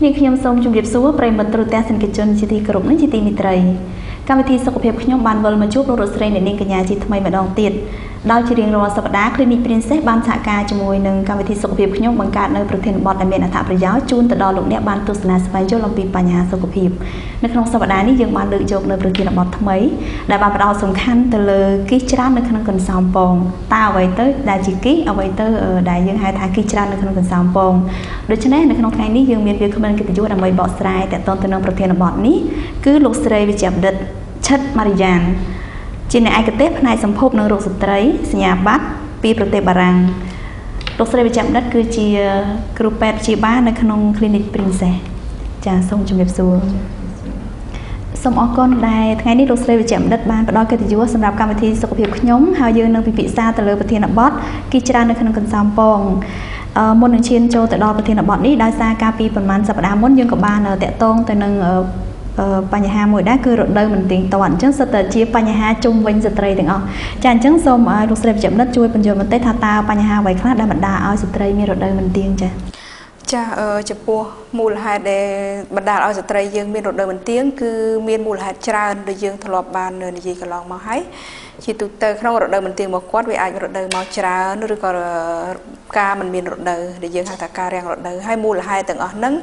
នេះខ្ញុំសូមជម្រាបសួរប្រិយមិត្តទូទាំងសង្គមជនជាទីគោរពនិងជាទីមេត្រីកម្មវិធីសុខភាពខ្ញុំបានវិលមកជួបលោករស្រីអ្នកនាងកញ្ញាជាថ្មីម្ដងទៀតដោយជារៀងរាល់សប្តាហ៍ Clinic Princess បានសហការជាមួយនឹងកម្មវិធីសុខភាពខ្ញុំបង្កើតនៅប្រធានបទដែលមានអត្ថប្រយោជន៍ជូនទៅដល់លោកអ្នកបានទស្សនាស្វែងយល់អំពីបញ្ហាសុខភាពនៅក្នុងសប្តាហ៍នេះយើងបានលើកយកនៅប្រធានបទថ្មីដែលបានផ្ដោតសំខាន់ទៅលើគិសច្រើននៅក្នុងកន្សោមពងតើអ្វីទៅដែលជាគិសអ្វីទៅដែលយើងហៅថាគិសច្រើននៅក្នុងកន្សោមពងដូច្នេះនៅក្នុងថ្ងៃនេះយើងមានវាគ្មិនកិត្តិយសដើម្បីបកស្រាយទាក់ទងទៅនឹងប្រធានបទនេះគឺលោកស្រីវិជ្ជបណ្ឌិតឆិតម៉ារីយ៉ានជាអ្នកឯកទេសផ្នែកសម្ភពនិងរោគស្ត្រីសញ្ញាបត្រពីប្រទេសបារាំងលោកស្រីវិជ្ជបណ្ឌិតគឺជាគ្រូពេទ្យព្យាបាលនៅក្នុង Clinic Princess ចាសូមជម្រាបសួរសូមអរគុណដែលថ្ងៃនេះលោកស្រីវិជ្ជបណ្ឌិតបានផ្ដល់កិត្តិយសសម្រាប់កម្មវិធីសុខភាពខ្ញុំហើយយើងនឹងពិភាក្សាទៅលើប្រធានបទគិសច្រើននៅក្នុងកន្សោមពងមុននឹងឈានចូលទៅដល់ប្រធានបទនេះដោយសារការពីប្រហែលសប្តាហ៍មុនយើងក៏បានតាក់ទងទៅនឹងបញ្ហាមួយដែរគឺរដូវមិនទៀងទាត់អញ្ចឹងសិតតែជាបញ្ហាជុំវិញស្ត្រីទាំងអស់ចាអញ្ចឹងសូមឲ្យលោកស្រីវិជ្ជបណ្ឌិតជួយបញ្យល់បន្តិចថាតើបញ្ហាអ្វីខ្លះដែលបណ្ដាលឲ្យស្ត្រីមានរដូវមិនទៀងចាចំពោះមូលហេតុដែលបណ្ដាលឲ្យស្ត្រីយើងមានរដូវមិនទៀងគឺមានមូលហេតុច្រើនដែលយើងធ្លាប់បាននិយាយកន្លងមកហើយជាទូទៅក្នុងរដូវមិនទៀងរបស់គាត់វាអាចរដូវមកច្រើនឬក៏ការមិនមានរដូវដែលយើងហៅថាការរាំងរដូវហើយមូលហេតុទាំងអស់ហ្នឹង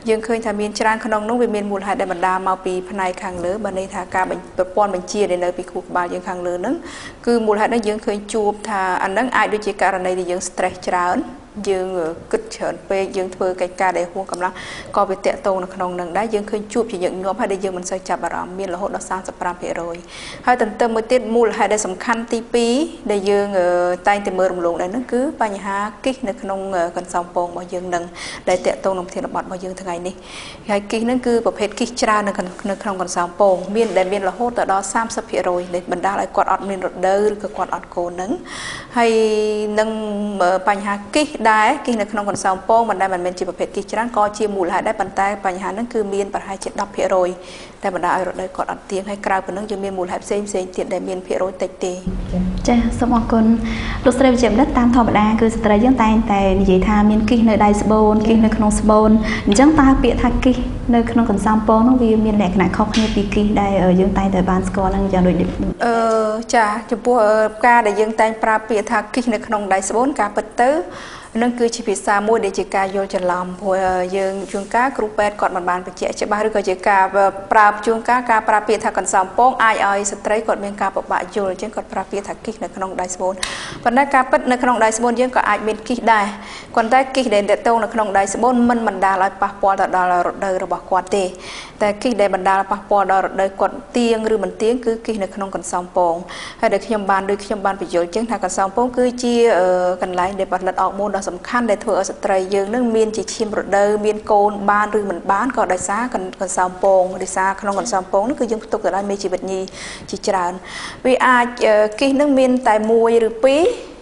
យើងឃើញថាមានច្រើនក្នុងនោះវាមានមូលហេតុដែលបណ្ដាលមកពីផ្នែកខាងលើបើន័យថាការប្រព័ន្ធបញ្ជាដែលនៅពីខួរក្បាលយើងខាងលើហ្នឹងគឺមូលហេតុនេះយើងឃើញជួបថាអាហ្នឹងអាចដូចជាករណីដែលយើង stress ច្រើនយើងគិតច្រើនពេកយើងធ្វើកិច្ចការដែលហួសកម្លាំងក៏វាតាក់ទងនៅក្នុងនឹងដែរយើងឃើញជួបជាញឹកញាប់ហើយដែលយើងមិនសូវចាប់អារម្មណ៍មានរហូតដល់ 35% ហើយទន្ទឹមមួយទៀតមូលហេតុដែលសំខាន់ទី2ដែលយើងតែងតែមើលរំលងដែរនោះគឺបញ្ហាគិសនៅក្នុងកន្សោមពងរបស់យើងនឹងដែលតាក់ទងនឹងប្រធានបទរបស់យើងថ្ងៃនេះហើយគិសហ្នឹងគឺប្រភេទគិសច្រើននៅក្នុងកន្សោមពងមានដែលមានរហូតដល់ 30% ដែលបណ្ដាលឲ្យគាត់អត់មានរដូវឬក៏គាត់អត់កូនហ្នឹងហើយនឹងបញ្ហាគិសដែរគិសនៅក្នុងកន្សោមពងមិនដែលមិនមែនជាប្រភេទគិសច្រើនក៏ជាមូលហេតុដែរប៉ុន្តែបញ្ហាហ្នឹងគឺមានប្រហែលជា 10% តែបណ្ដាលឲ្យរដូវគាត់អត់ទៀងហើយក្រៅពីហ្នឹងយើងមានមូលហេតុផ្សេងទៀតដែលមានភាគរយតិចទេចាសូមអរគុណលោកស្រីវិជ្ជបណ្ឌិតតាមធម្មតាគឺស្ត្រីយើងតែងតែនិយាយថាមានគិសនៅដៃស្បូនគិសនៅក្នុងស្បូនអញ្ចឹងតើពាក្យថាគិសនៅក្នុងកន្សោមពងហ្នឹងវាមានលក្ខណៈខុសគ្នាពីគិសដែលយើងតែងតែបានស្គាល់ហ្នឹងយ៉ាងដូចចាចំពោះការដែលយើងតែងប្រើពាក្យថាគិសនៅក្នុងដៃស្បូនការពិតទៅនឹងគឺជាភាសាមួយដែលជាការយល់ច្រឡំព្រោះយើងជួនកាលគ្រូពេទ្យគាត់មិនបានបញ្ជាក់ច្បាស់ឬក៏ជាការប្រើជួនកាលការប្រើពាក្យថាកន្សោមពងអាចឲ្យស្ត្រីគាត់មានការពិបាកយល់អញ្ចឹងគាត់ប្រើពាក្យថាគិសនៅក្នុងដៃស្បូនប៉ុន្តែការពិតនៅក្នុងដៃស្បូនយើងក៏អាចមានគិសដែរប៉ុន្តែគិសដែលទាក់ទងនៅក្នុងដៃស្បូនមិនបណ្ដាលឲ្យប៉ះពាល់ទៅដល់រដូវរបស់គាត់ទេតែគិសដែលបណ្ដាលប៉ះពាល់ដល់រដូវគាត់ទៀងឬមិនទៀងគឺគិសនៅក្នុងកន្សោមពងហើយដែលខ្ញុំបានបញ្យល់អញ្ចឹងថាកន្សោមពងគឺជាកន្លែងដែលផលិតអរម៉ូនដ៏សំខាន់ដែលធ្វើឲ្យស្ត្រីយើងនឹងមានជាឈាមរដូវមានកូនបានឬមិនបានក៏ដោយសារកន្សោមពងដោយសារក្នុងកន្សោមពងនោះគឺយើងផ្ទុកទៅដោយមេជីវិតញីជាច្រើនវាអាចគិសនឹងមានតែ1ឬ2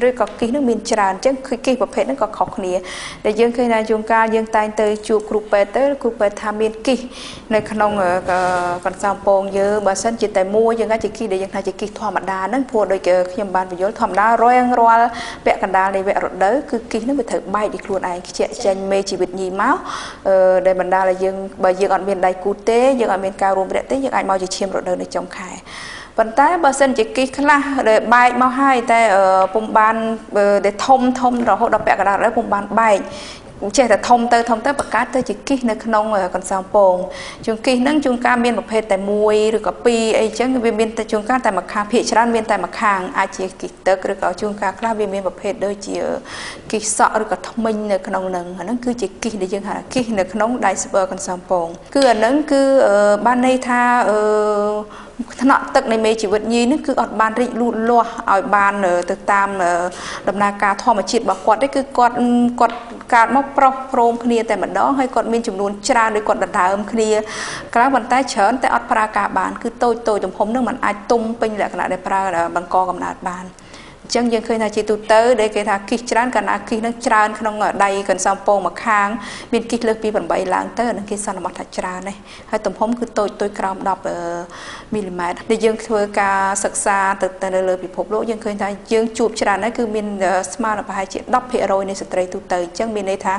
ឬក៏គិសនឹងមានច្រើនអញ្ចឹងគិសប្រភេទហ្នឹងក៏ខុសគ្នាដែលយើងឃើញថាជួនកាលយើងតែងទៅជួបគ្រូពេទ្យទៅគ្រូពេទ្យថាមានគិសនៅក្នុងកន្សោមពងយើងបើសិនជាតែមួយយើងអាចជាគិសដែលយើងថាជាគិសធម្មតាហ្នឹងព្រោះដូចខ្ញុំបានបញ្យល់ធម្មតារាល់ពាក់កណ្ដាលនៃវគ្គរដូវគឺគិសហ្នឹងវាត្រូវបែកពីខ្លួនឯងខ្ជាក់ចេញមេជីវិតញីមកដែលបណ្ដាលឲ្យយើងបើយើងអត់មានដៃគូទេយើងអត់មានការរួមរយៈទេយើងអាចមកជាឈាមរដូវនៅចុងខែប៉ុន្តែបើសិនជាគិសខ្លះដែលបែកមកហើយតែពុំបានដែលធំរហូតដល់ពាក់កណ្ដាលពុំបានបែកចេះតែធំទៅបង្កើតទៅជាគិសនៅក្នុងកន្សោមពងជួនគិសហ្នឹងជួនកាលមានប្រភេទតែ1ឬក៏2អីចឹងវាមានតែជួនកាលតែមួយខាងភាគច្រើនមានតែមួយខាងអាចជាគិសទឹកឬក៏ជួនកាលខ្លះវាមានប្រភេទដូចជាគិសសក់ឬក៏ធ្មេញនៅក្នុងហ្នឹងអាហ្នឹងគឺជាគិសដែលយើងហៅគិសនៅក្នុងដៃស្បឺកន្សោមពងគឺអាហ្នឹងគឺបានន័យថាថ្នាក់ទឹកនៃមេជីវិតញីនេះគឺអត់បានរីកលូតលាស់ឲ្យបានទៅតាមដំណើរការធម្មជាតិរបស់គាត់ទេគឺគាត់កើតមកប្រុសព្រមគ្នាតែម្ដងហើយគាត់មានចំនួនច្រើនដោយគាត់ដណ្ដើមគ្នាក្រៅប៉ុន្តែច្រើនតែអត់ប្រើការបានគឺតូចទំហំនឹងมันអាចទុំពេញលក្ខណៈដែលប្រើបង្កកំណើតបាន ចឹងយើងឃើញថាជាទូទៅដែលគេថាគិះច្រើនកាលណាគិះនឹងច្រើនក្នុងដៃកន្សោមពងមួយខាងមានគិះលើសពី8ឡើងទៅនឹងគេសន្មតថាច្រើនណាស់ហើយទំហំគឺតូចក្រោម10មីលីម៉ែត្រដែលយើងធ្វើការសិក្សាទៅនៅលើពិភពលោកយើងឃើញថាយើងជួបច្រើនណាស់គឺមានស្មើនឹងប្រហែលជា10% នៃស្ត្រីទូទៅចឹងមានន័យថា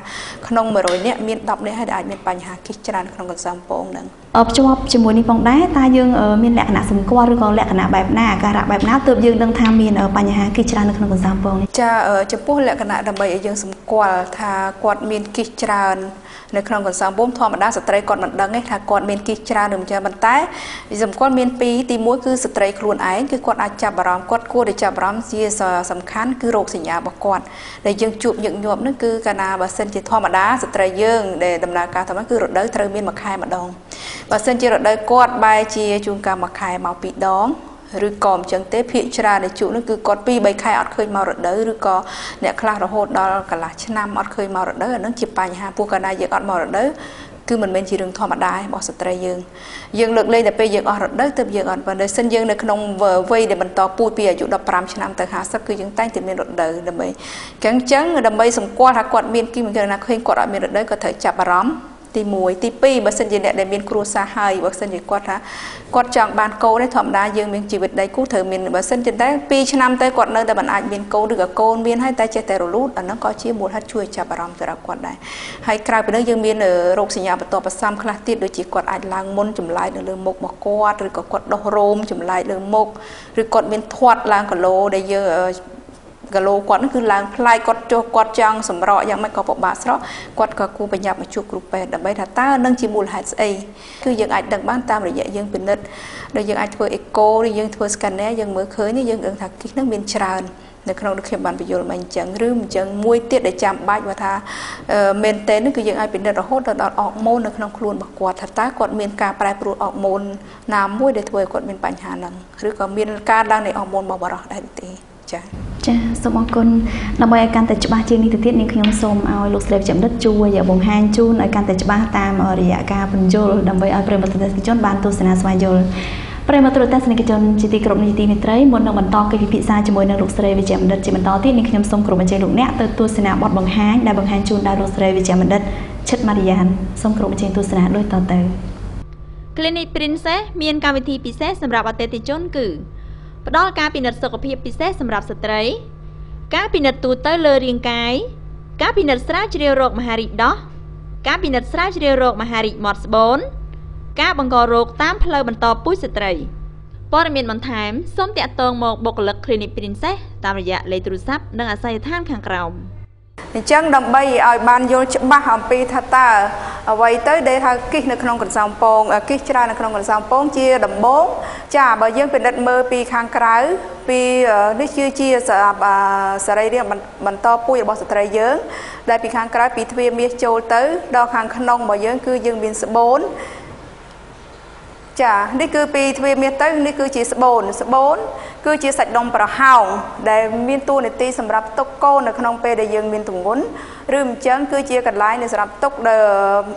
ក្នុង100នាក់មាន10នាក់ហើយដែលអាចមានបញ្ហាគិះច្រើនក្នុងកន្សោមពងហ្នឹងភ្ជាប់ជាមួយនេះផងដែរតើយើងមានលក្ខណៈសម្គាល់ឬក៏លក្ខណៈបែបណាអាការៈបែបណាទើបយើងដឹងថាមានបញ្ហាគិះច្រើននៅក្នុងកន្សោមពងនេះចាចំពោះលក្ខណៈដើម្បីឲ្យយើងសម្គាល់ថាគាត់មានគិះច្រើននៅក្នុងកន្សោមពងធម្មតាស្ត្រីគាត់មិនដឹងទេថាគាត់មានគិះច្រើនឬមិនច្រើនប៉ុន្តែសម្គាល់មាន2ទី1គឺស្ត្រីខ្លួនឯងគឺគាត់អាចចាប់អារម្មណ៍គាត់គួរតែចាប់អារម្មណ៍ជាសំខាន់គឺរោគសញ្ញារបស់គាត់ដែលយើងជួបញឹកញាប់នោះគឺកាលណាបើសិនជាធម្មតាស្ត្រីយើងដែលដំណើរការធម្មតាគឺរដូវត្រូវមាន1ខែម្ដងបើសិនជារដូវគាត់បែរជាជួនកាល1ខែមក2ដងឬក៏អញ្ចឹងទេភាគច្រើននៃជក់នោះគឺគាត់2-3ខែអត់ឃើញមករដូវឬក៏អ្នកខ្លះរហូតដល់កន្លះឆ្នាំអត់ឃើញមករដូវអានឹងជាបញ្ហាពួកកាលណាយើងអត់មករដូវគឺមិនមែនជារឿងធម្មតារបស់ស្ត្រីយើងលើកលែងតែពេលយើងអស់រដូវទើបយើងអត់បើសិនយើងនៅក្នុងវ័យដែលបន្តពូជពីអាយុ15ឆ្នាំទៅ50គឺយើងតែងតែមានរដូវដើម្បីអញ្ចឹងដើម្បីសម្គាល់ថាគាត់មានគីមិនណាឃើញគាត់អត់មានរដូវក៏ត្រូវចាប់អារម្មណ៍ទី1ទី2បើសិនជាអ្នកដែលមានគ្រួសារហើយបើសិនជាគាត់ថាគាត់ចង់បានកូនទេធម្មតាយើងមានជីវិតដៃគូត្រូវមានបើសិនជាតែ2ឆ្នាំទៅគាត់នៅតែមិនអាចមានកូនឬក៏កូនមានហើយតែចេះតែរលូតអាហ្នឹងក៏ជាមូលហេតុជួយចាប់អារម្មណ៍ទៅដល់គាត់ដែរហើយក្រៅពីនេះយើងមានរោគសញ្ញាបន្ទាប់បន្សំខ្លះទៀតដូចជាគាត់អាចឡើងមុនចម្លែកនៅលើមុខរបស់គាត់ឬក៏គាត់ដុសរោមចម្លែកលើមុខឬគាត់មានធាត់ឡើងគីឡូដែលយើងគីឡូគាត់គឺឡើងផ្លែគាត់ចុះគាត់ចង់សម្រក់យ៉ាងម៉េចក៏ពិបាកស្រកគាត់ក៏គួរប្រញាប់មកជួបគ្រូពេទ្យដើម្បីថាតើនឹងជាមូលហេតុស្អីគឺយើងអាចដឹងបានតាមរយៈយើងពិនិត្យដោយយើងអាចធ្វើអេកូឬយើងធ្វើ scanner យើងមើលឃើញយើងដឹងថាគិះនឹងមានច្រើននៅក្នុងដូចខ្ញុំបានបញ្យល់មកអញ្ចឹងឬអញ្ចឹងមួយទៀតដែលចាំបាច់ว่าថាមែនតើគឺយើងអាចពិនិត្យរហូតដល់អរម៉ូននៅក្នុងខ្លួនរបស់គាត់ថាតើគាត់មានការប្រែប្រួលអរម៉ូនណាមួយដែលធ្វើឲ្យគាត់មានបញ្ហាហ្នឹងឬក៏មានការឡើងនៃអរម៉ូនរបស់បរិសុទ្ធដែរទេចាសូមអរគុណដើម្បីឲ្យកាន់តែច្បាស់ជាងនេះទៅទៀតនាងខ្ញុំសូមឲ្យលោកស្រីចំនិតជួយបង្ហាញជូនឲ្យកាន់តែច្បាស់តាមរយៈការបញ្យល់ដើម្បីឲ្យប្រិយមិត្តទស្សនិកជនបានទស្សនាស្វែងយល់ប្រិយមិត្តទស្សនិកជនជាទីគោរពនៃទីមេត្រីមុននឹងបន្តកិច្ចពិភាក្សាជាមួយនឹងលោកស្រីវិជ្ជបណ្ឌិតជាបន្តទៀតនាងខ្ញុំសូមគោរពអញ្ជើញលោកអ្នកទៅទស្សនាបទបង្ហាញដែលបង្ហាញជូនដោយលោកស្រីវិជ្ជបណ្ឌិតឈិតម៉ារីយ៉ានសូមគោរពអញ្ជើញទស្សនាដូចតទៅ Clinic Princess មានកម្មវិធីពិសេសសម្រាប់អតិថិជនគឺផ្ដល់ការពិនិត្យសុខភាពពិសេសសម្រាប់ស្ត្រីការពិនិត្យទូទៅលើរាងកាយការពិនិត្យស្រាវជ្រាវរោគមហារីកដោះការពិនិត្យស្រាវជ្រាវរោគមហារីកមាត់ស្បូនការបង្ករោគតាមផ្លូវបន្តពូជស្ត្រីព័ត៌មានបន្ថែមសូមតាក់ទងមកបុគ្គលិក Clinic Princess តាមរយៈលេខទូរស័ព្ទនិងអាសយដ្ឋានខាងក្រោមអញ្ចឹងដើម្បីឲ្យបានយល់ច្បាស់អំពីថាតើអ្វីទៅដែលថាគិះនៅក្នុងកន្សោមពងគិះច្រើននៅក្នុងកន្សោមពងជាដំបូងចាបើយើងពិនិត្យមើលពីខាងក្រៅពីនេះជាសរីរាង្គបន្តពូជរបស់ស្ត្រីយើងដែលពីខាងក្រៅពីទ្វារមាសចូលទៅដល់ខាងក្នុងរបស់យើងគឺយើងមានស្បូនចានេះគឺពីទ្វារមាសទៅនេះគឺជាស្បូនគឺជាសាច់ដុំប្រហោងដែលមានតួនាទីសម្រាប់ទុកកូននៅក្នុងពេលដែលយើងមានទម្ងន់ឬអញ្ចឹងគឺជាកន្លែងសម្រាប់ទុក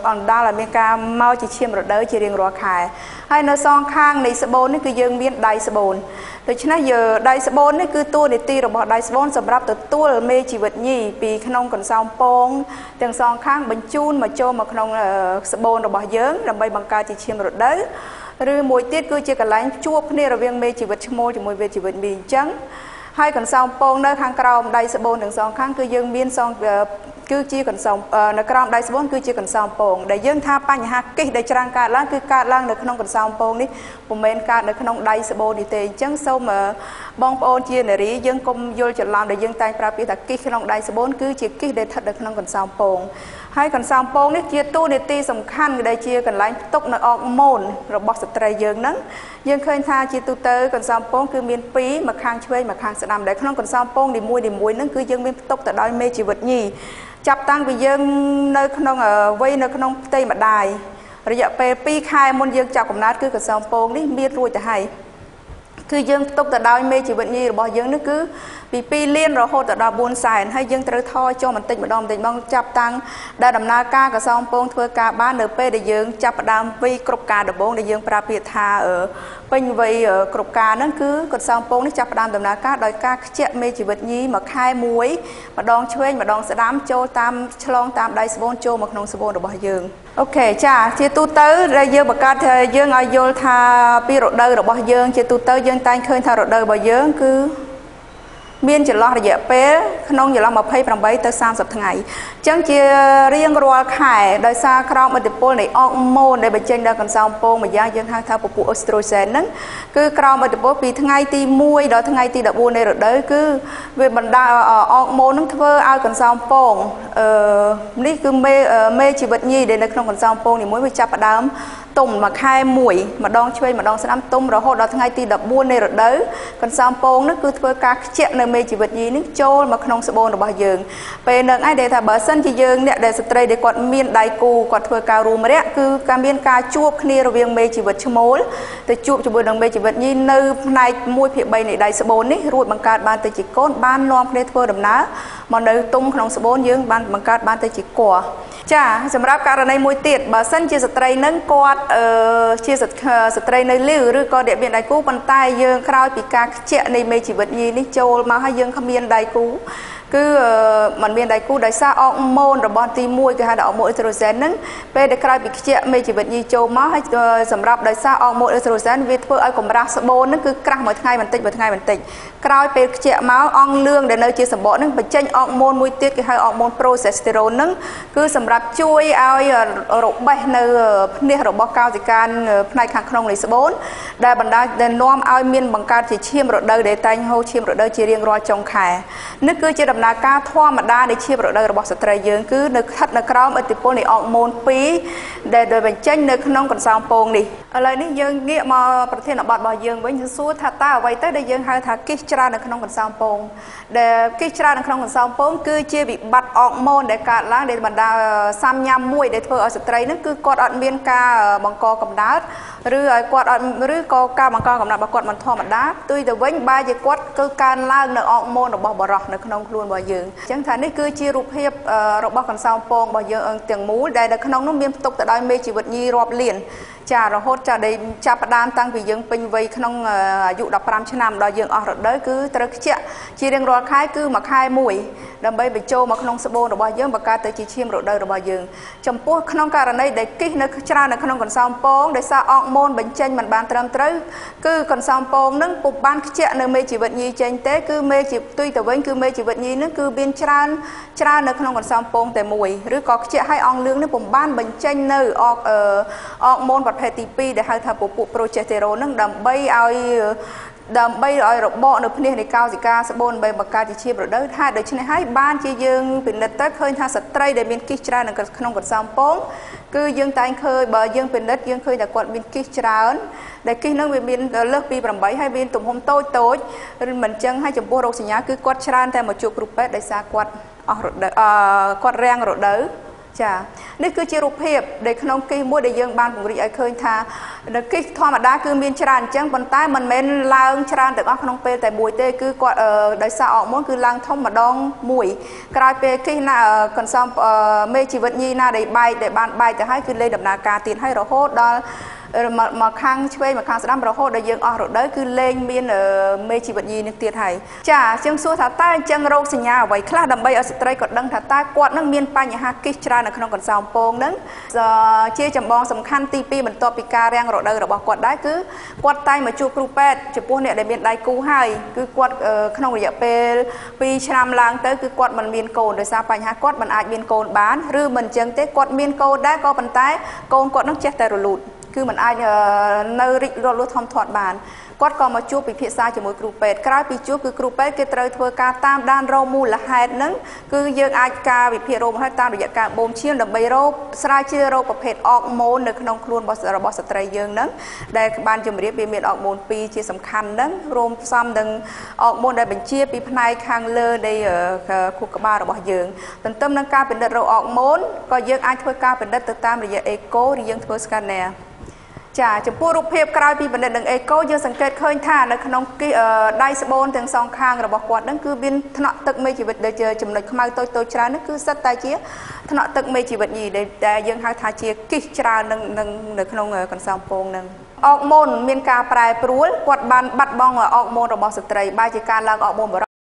អណ្ដាលឲ្យមានការមកជាឈាមរដូវជារៀងរាល់ខែហើយនៅសងខាងនៃស្បូននេះគឺយើងមានដៃស្បូនដូច្នេះដៃស្បូននេះគឺតួនាទីរបស់ដៃស្បូនសម្រាប់ទទួលមេជីវិតញីពីក្នុងកន្សោមពងទាំងសងខាងបញ្ជូនមកចូលមកក្នុងស្បូនរបស់យើងដើម្បីបង្កើតជាឈាមរដូវឬមួយទៀតគឺជាកន្លែងជួបគ្នារវាងមេជីវិតឈ្មោលជាមួយវេជីវិតមីអញ្ចឹងហើយកន្សោមពងនៅខាងក្រោមដៃស្បូនទាំងសងខាងគឺយើងមានគឺជាកន្សោមនៅក្រោមដៃស្បូនគឺជាកន្សោមពងដែលយើងថាបញ្ហាគិះដែលច្រើនកើតឡើងគឺកើតឡើងនៅក្នុងកន្សោមពងនេះពុំមែនកើតនៅក្នុងដៃស្បូននេះទេអញ្ចឹងសូមបងប្អូនជានារីយើងកុំយល់ច្រឡំដែលយើងតែងប្រើពាក្យថាគិះក្នុងដៃស្បូនគឺជាគិះដែលស្ថិតនៅក្នុងកន្សោមពងហើយកន្សោមពងនេះជាតួនាទីសំខាន់ដែលជាកន្លែងផ្ទុកនៅអរម៉ូនរបស់ស្ត្រីយើងហ្នឹងយើងឃើញថាជាទូទៅកន្សោមពងគឺមាន2មួយខាងឆ្វេងមួយខាងស្ដាំដែលក្នុងកន្សោមពងនីមួយៗហ្នឹងគឺយើងមានផ្ទុកទៅដោយមេជីវិតញីចាប់តាំងពីយើងនៅក្នុងវ័យនៅក្នុងផ្ទៃម្ដាយរយៈពេល2ខែមុនយើងចាប់កំណើតគឺកន្សោមពងនេះមានរួចទៅហើយ គឺយើងទុកទៅដោយមេជីវិតញីរបស់យើងនេះគឺពី2លានរហូតដល់4សែនហើយយើងត្រូវថយចុះបន្តិចម្ដងបងចាប់តាំងដែលដំណើរការកសងពងធ្វើការបាននៅពេលដែលយើងចាប់ផ្ដើមវ័យគ្រប់ការដំបូងដែលយើងប្រើពាក្យថាពេញវ័យគ្រប់ការហ្នឹងគឺកសងពងនេះចាប់ផ្ដើមដំណើរការដោយការខ្ជាក់មេជីវិតញីមួយខែមួយម្ដងឆ្វេងម្ដងស្ដាំចូលតាមឆ្លងតាមដៃស្បូនចូលមកក្នុងស្បូនរបស់យើងអូខេចាជាទូទៅដែលយើងបង្កើតយើងឲ្យយល់ថាពីរដូវរបស់យើងជាទូទៅយើងតែងឃើញថារដូវរបស់យើងគឺមានចន្លោះរយៈពេលក្នុងចន្លោះ28ទៅ30ថ្ងៃអញ្ចឹងជារៀងរាល់ខែដោយសារក្រោមឥទ្ធិពលនៃអរម៉ូនដែលបញ្ចេញដល់កន្សោមពងម្យ៉ាងយើងហៅថាពពួកអូស្ត្រូសែនហ្នឹងគឺក្រោមឥទ្ធិពលពីថ្ងៃទី1ដល់ថ្ងៃទី14នៃរដូវគឺវាបណ្ដាលអរម៉ូនហ្នឹងធ្វើឲ្យកន្សោមពងនេះគឺមេជីវិតញីដែលនៅក្នុងកន្សោមពងនីមួយវាចាប់ផ្ដើមទុំមួយខែមួយម្ដងឆ្វេងម្ដងស្ដាំទុំរហូតដល់ថ្ងៃទី14នៃរដូវកន្សោមពងនេះគឺធ្វើការខ្ជាក់នៅមេជីវិតញីនេះចូលមកក្នុងស្បូនរបស់យើងពេលនឹងឯងដែលថាបើសិនជាយើងអ្នកដែលស្ត្រីដែលគាត់មានដៃគូគាត់ធ្វើការរួមរយៈគឺការមានការជួបគ្នារវាងមេជីវិតឈ្មោលទៅជួបជាមួយនឹងមេជីវិតញីនៅផ្នែក1/3នៃដៃស្បូននេះរួចបង្កើតបានទៅជាកូនបាននាំគ្នាធ្វើដំណើរមកនៅទុំក្នុងស្បូនយើងបានបង្កើតបានទៅជាគ័រចាសម្រាប់ករណីមួយទៀតបើសិនជាស្ត្រីនឹងគាត់ជាស្ត្រីនៅលីវឬក៏អ្នកមានដៃគូប៉ុន្តែយើងក្រោយពីការខ្ជាក់នៃមេជីវិតញីនេះចូលមកហើយយើងគ្មានដៃគូគឺมันមានដៃគូដោយសារអរម៉ូនរបស់ទី1គេហៅថាអរម៉ូនអេស្ត្រូសែនហ្នឹងពេលដែលក្រោយពីខ្ជាក់មេជីវិតញីចូលមកហើយសម្រាប់ដោយសារអរម៉ូនអេស្ត្រូសែនវាធ្វើឲ្យកម្រាស់ស្បូនហ្នឹងគឺក្រាស់មួយថ្ងៃបន្តិចក្រោយពេលខ្ជាក់មកអង្លឿងដែលនៅជាសម្បកហ្នឹងបញ្ចេញអរម៉ូនមួយទៀតគេហៅអរម៉ូនប្រូសេស្តេរ៉ូនហ្នឹងគឺសម្រាប់ជួយឲ្យរបេះនៅភ្នាះរបស់កោសិកាផ្នែកខាងក្នុងនៃស្បូនដែលបណ្ដាលដែលនាំឲ្យមានបង្កើតជាឈាមរដូវដែលតែងហូរឈាមរដូវជារៀងរាល់ចុងខែនេះគឺជាដំណើរការធម្មតានៃឈាមរដូវរបស់ស្ត្រីយើងគឺនៅស្ថិតនៅក្រោមឥទ្ធិពលនៃអរម៉ូន2ដែលបញ្ចេញនៅក្នុងកន្សោមពងនេះឥឡូវនេះយើងងាកមកប្រធានបទរបស់យើងវិញសួរថាតើអ្វីទៅដែលយើងហៅថាគិសច្រើននៅក្នុងកន្សោមពងដែលគិសច្រើននៅក្នុងកន្សោមពងគឺជាវិបត្តិអរម៉ូនដែលកើតឡើងដែលបណ្ដាលសាំញ៉ាំមួយដែលធ្វើឲ្យស្ត្រីនឹងគឺគាត់អត់មានការបង្កកំណើតឬឲ្យគាត់អត់ឬក៏ការបង្កកំណើតរបស់គាត់មិនធម្មតាផ្ទុយទៅវិញបែរជាគាត់គឺកើនឡើងនៅអរម៉ូនរបស់បរិះនៅក្នុងខ្លួនរបស់យើងអញ្ចឹងថានេះគឺជារូបភាពរបស់កន្សោមពងរបស់យើងទាំងមូលដែលនៅក្នុងនោះមានផ្ទុកទៅដោយមេជីវិតញីរាប់លានចារហូតចាដែលចាប់ផ្ដើមតាំងពីយើងពេញវ័យក្នុងអាយុ15ឆ្នាំដល់យើងអស់រដូវគឺត្រូវខ្ជាក់ជារៀងរាល់ខែគឺមួយខែមួយដើម្បីបញ្ចូលមកក្នុងស្បូនរបស់យើងបង្កើតទៅជាឈាមរដូវរបស់យើងចំពោះក្នុងករណីដែលគិសនៅច្រើននៅក្នុងកន្សោមពងដោយសារអរម៉ូនបញ្ចេញមិនបានត្រឹមត្រូវគឺកន្សោមពងនឹងពុំបានខ្ជាក់នៅមេជីវិតញីចេញទេគឺមេជីផ្ទុយទៅវិញគឺមេជីវិតញីនឹងគឺមានច្រើននៅក្នុងកន្សោមពងតែមួយឬក៏ខ្ជាក់ឲ្យអង្លឿងនេះពុំបានបញ្ចេញនៅអរម៉ូនប្រភេទទី2ដែលហៅថាពពួកប្រូចេស្តេរ៉ូននឹងដើម្បីឲ្យរបកនៅភ្នាះនៃកោសិកាស្បូនដើម្បីបង្កើតជាឈាមរដូវថាដូច្នេះហើយបានជាយើងពិនិត្យទៅឃើញថាស្ត្រីដែលមានគិសច្រើននៅក្នុងកន្សោមពងគឺយើងតែងឃើញបើយើងពិនិត្យយើងឃើញថាគាត់មានគិសច្រើនដែលគិសនឹងវាមានលើសពី8ហើយមានទំហំតូចឬមិនចឹងហើយចំពោះរោគសញ្ញាគឺគាត់ច្រើនតែមកជួបគ្រូពេទ្យដោយសារគាត់អស់រដូវគាត់រាំងរដូវចានេះគឺជារូបភាពដែលក្នុងគិសមួយដែលយើងបានពង្រីកឲ្យឃើញថានៅគិសធម្មតាគឺមានច្រើនអញ្ចឹងប៉ុន្តែមិនមែនឡើងច្រើនទាំងអស់ក្នុងពេលតែមួយទេគឺគាត់ដោយសារអរម៉ូនគឺឡើងធំម្ដងមួយក្រោយពេលគិសណាកន្សោមមេជីវិតញីណាដែលបានបែកទៅហើយគឺលេងដំណើរការទៀតហើយរហូតដល់មកខាងឆ្វេងមកខាងស្ដាំរហូតដល់យើងអស់រដូវគឺលេងមានមេជីវិតញីនេះទៀតហើយចាអញ្ចឹងសួរថាតើអញ្ចឹងរោគសញ្ញាអ្វីខ្លះដើម្បីឲ្យស្ត្រីគាត់ដឹងថាតើគាត់នឹងមានបញ្ហាគិសច្រើននៅក្នុងកន្សោមពងនឹងជាចម្បងសំខាន់ទី2បន្ទាប់ពីការរាំងរដូវរបស់គាត់ដែរគឺគាត់តែងមកជួបគ្រូពេទ្យចំពោះអ្នកដែលមានដៃគូហើយគឺគាត់ក្នុងរយៈពេល2ឆ្នាំឡើងទៅគឺគាត់មិនមានកូនដោយសារបញ្ហាគាត់មិនអាចមានកូនបានឬមិនអញ្ចឹងទេគាត់មានកូនដែរក៏ប៉ុន្តែកូនគាត់នឹងចេះតែរលូតគឺมันអាចនៅរីករលួសធំធាត់បានគាត់ក៏មកជួបពិភាក្សាជាមួយគ្រូពេទ្យក្រោយពីជួបគឺគ្រូពេទ្យគេត្រូវធ្វើការតាមដានរោគមូលហេតុហ្នឹងគឺយើងអាចការវិភាគរោគមូលហេតុតាមរយៈការបូមឈាមដើម្បីរោគស្រាវជ្រាវរោគប្រភេទអរម៉ូននៅក្នុងខ្លួនរបស់ស្ត្រីយើងហ្នឹងដែលបានជម្រាបវាមានអរម៉ូន2ជាសំខាន់ហ្នឹងរួមផ្សំនឹងអរម៉ូនដែលបញ្ជាពីផ្នែកខាងលើនៃខួរក្បាលរបស់យើងទន្ទឹមនឹងការពិនិត្យរោគអរម៉ូនក៏យើងអាចធ្វើការពិនិត្យទៅតាមរយៈអេកូឬយើងធ្វើ scanner ចាចំពោះរូបភាពក្រោយពីបណ្ឌិតនឹងអេកូយើងសង្កេតឃើញថានៅក្នុងដៃស្បូនទាំងសងខាងរបស់គាត់ហ្នឹងគឺមានថ្នាក់ទឹកមេជីវិតដែលជាចំណុចខ្មៅតូចៗច្រើនហ្នឹងគឺសិតតែជាថ្នាក់ទឹកមេជីវិតញីដែលយើងហៅថាជាគិសច្រើននឹងនៅក្នុងកន្សោមពងហ្នឹងអកម៉ូនមានការប្រែប្រួលគាត់បានបាត់បង់អកម៉ូនរបស់ស្ត្រីបែរជាការឡើងអកម៉ូន